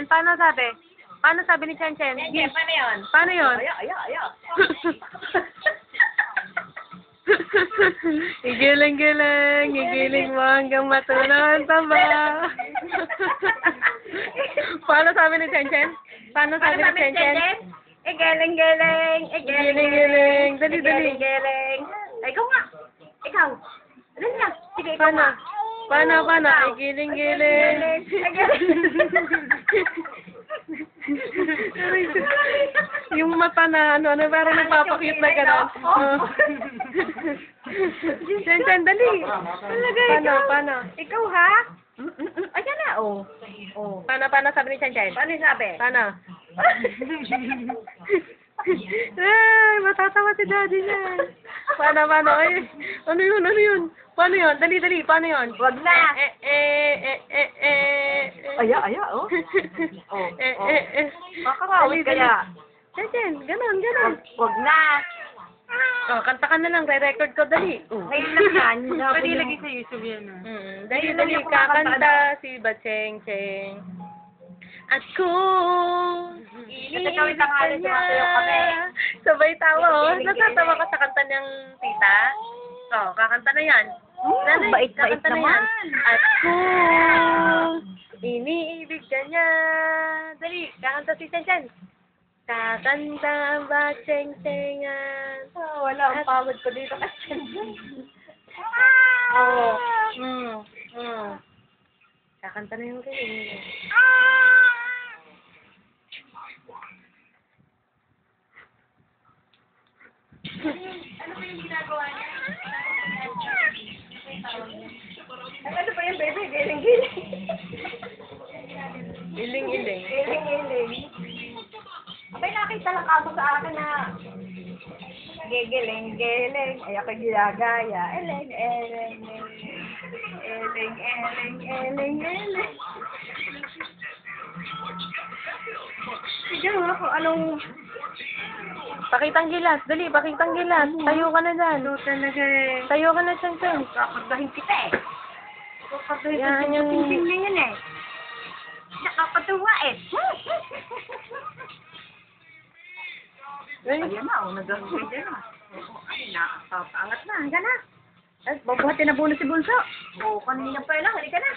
Paano sabi? Paano sabi ni Chen Chen? Chen, paano yun? Paano yun? Ayo. Igiling mo hanggang matunaw ang taba. Paano sabi ni Chen Chen? Paano sabi ni Chen Chen? Igiling. Dali. Igiling. Ay, ikaw nga. Ikaw. Ano niya? Sige, ikaw nga. Paano? Igiling. Yung mata na parang nagpapakit na gano'n. Chen, dali. Paano? Ikaw ha? Ayan na, oh. Paano sabi ni Chen Chen? Paano yung sabi? Paano? Ay, matatawa si Daddy niya. Paano? Ay, ano yun? Paano yun? Dali, paano yun? Wag na. Aya, oh. Makakawit kaya. Chen, ganon. Wag na. Oh, kanta ka na lang, re-record ko, dali. Ngayon lang yan. Pwede ilagay sa YouTube yan. Dali, kakanta si Bacheng Cheng. At kung iniibig ka niya, sabay tawa, natatawa ka sa kanta niyang tita. Oh, kakanta na yan. Nanay, Bait kakanta na naman. yan. At kung iniibig ka niya, dali, kakanta si Chen Chen. Kakanta ang Bacheng Chengan. Wala ang pagod ko dito kasi. Kakanta na yung rin. Ano ba yung ginagawa niya? Ano ba yung baby? Giling. Iling. Abay, nakita lang ako sa akin na gigiling. Ay, ako ginagaya. Eleng. Sige nga kung anong... Pakitang gilas, dali, pakitang gilas. Tayo ka na dyan. Talaga eh. Tayo ka na, Chen Chen. Kakargahin kita eh. Kakargahin Yan kita. yung... Tingin na yun eh. Nakakatuwa eh. Ayan na, nag-gawin dyan na. Ay, nakapangat na. Hanggang na. At babuhatin na bunot si Bunso. Oo, kanina pa lang. Halika na.